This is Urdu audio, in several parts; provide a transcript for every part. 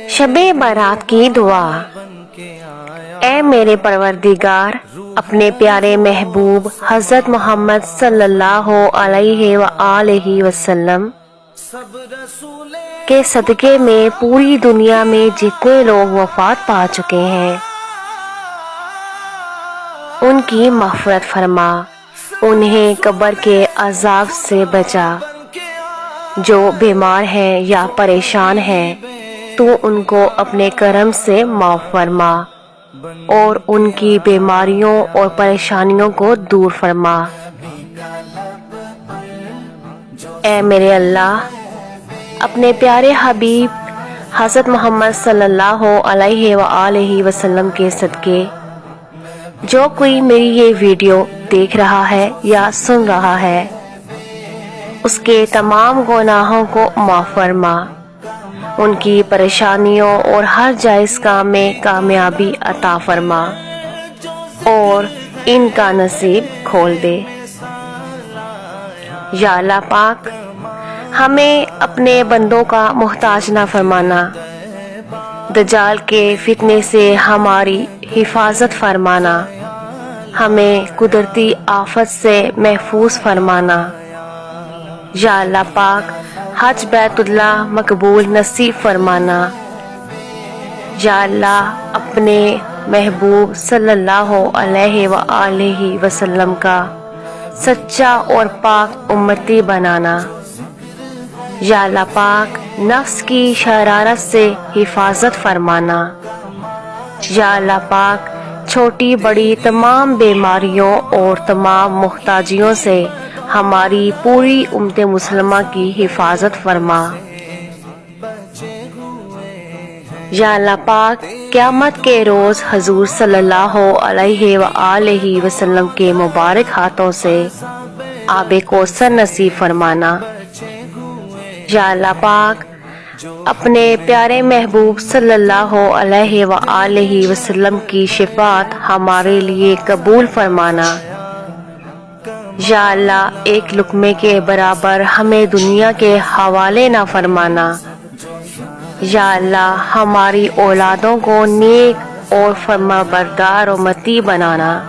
شب برات کی دعا۔ اے میرے پروردگار، اپنے پیارے محبوب حضرت محمد صلی اللہ علیہ وآلہ وسلم کے صدقے میں پوری دنیا میں جتنے لوگ وفات پا چکے ہیں ان کی مغفرت فرما، انہیں قبر کے عذاب سے بچا۔ جو بیمار ہیں یا پریشان ہیں تو ان کو اپنے کرم سے معاف فرما اور ان کی بیماریوں اور پریشانیوں کو دور فرما۔ اے میرے اللہ، اپنے پیارے حبیب حضرت محمد صلی اللہ علیہ وآلہ وسلم کے صدقے جو کوئی میری یہ ویڈیو دیکھ رہا ہے یا سن رہا ہے اس کے تمام گناہوں کو معاف فرما، ان کی پریشانیوں اور ہر جائز کام میں کامیابی عطا فرما اور ان کا نصیب کھول دے۔ یا اللہ پاک، ہمیں اپنے بندوں کا محتاج نہ فرمانا، دجال کے فتنے سے ہماری حفاظت فرمانا، ہمیں قدرتی آفت سے محفوظ فرمانا۔ یا اللہ پاک، حج بیت اللہ مقبول نصیب فرمانا۔ یا اللہ، اپنے محبوب صلی اللہ علیہ وآلہ وسلم کا سچا اور پاک امتی بنانا۔ یا اللہ پاک، نفس کی شرارت سے حفاظت فرمانا۔ یا اللہ پاک، چھوٹی بڑی تمام بیماریوں اور تمام محتاجیوں سے ہماری پوری امت مسلمہ کی حفاظت فرما۔ یا اللہ پاک، قیامت کے روز حضور صلی اللہ علیہ وآلہ وسلم کے مبارک ہاتھوں سے آب کوثر نصیب فرمانا۔ یا اللہ پاک، اپنے پیارے محبوب صلی اللہ علیہ وآلہ وسلم کی شفاعت ہمارے لیے قبول فرمانا۔ یا اللہ، ایک لقمے کے برابر ہمیں دنیا کے حوالے نہ فرمانا۔ یا اللہ، ہماری اولادوں کو نیک اور فرما بردار و مطیع بنانا۔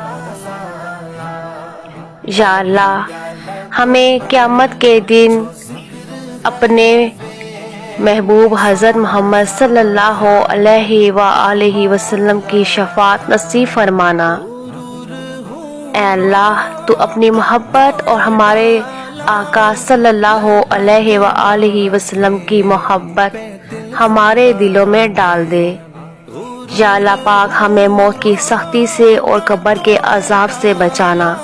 یا اللہ، ہمیں قیامت کے دن اپنے محبوب حضرت محمد صلی اللہ علیہ وآلہ وسلم کی شفاعت نصیب فرمانا۔ اے اللہ، تو اپنی محبت اور ہمارے آقا صلی اللہ علیہ وآلہ وسلم کی محبت ہمارے دلوں میں ڈال دے۔ یا اللہ پاک، ہمیں موت کی سختی سے اور قبر کے عذاب سے بچانا۔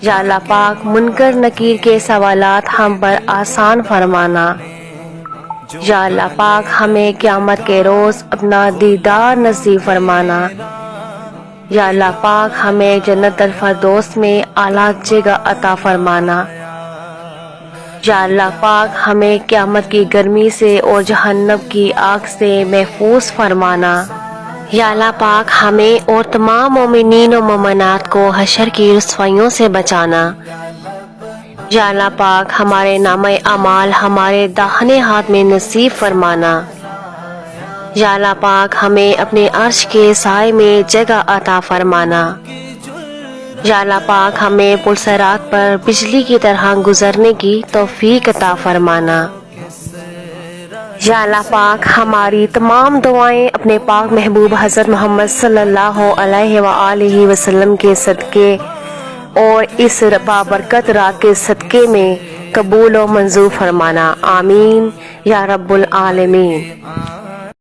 یا اللہ پاک، منکر نکیر کے سوالات ہم پر آسان فرمانا۔ یا اللہ پاک، ہمیں قیامت کے روز اپنا دیدار نصیب فرمانا۔ یا اللہ پاک، ہمیں جنت الفردوس میں اعلیٰ جگہ عطا فرمانا۔ یا اللہ پاک، ہمیں قیامت کی گرمی سے اور جہنم کی آگ سے محفوظ فرمانا۔ یا اللہ پاک، ہمیں اور تمام مومنین و مومنات کو حشر کی رسوائیوں سے بچانا۔ یا اللہ پاک، ہمارے نامہ اعمال ہمارے داہنے ہاتھ میں نصیب فرمانا۔ یا اللہ پاک، ہمیں اپنے عرش کے سائے میں جگہ عطا فرمانا۔ یا اللہ پاک، ہمیں پلسرات پر بجلی کی طرح گزرنے کی توفیق عطا فرمانا۔ یا اللہ پاک، ہماری تمام دعائیں اپنے پاک محبوب حضرت محمد صلی اللہ علیہ وآلہ وسلم کے صدقے اور اس بابرکت رات کے صدقے میں قبول و منظور فرمانا۔ آمین یا رب العالمین۔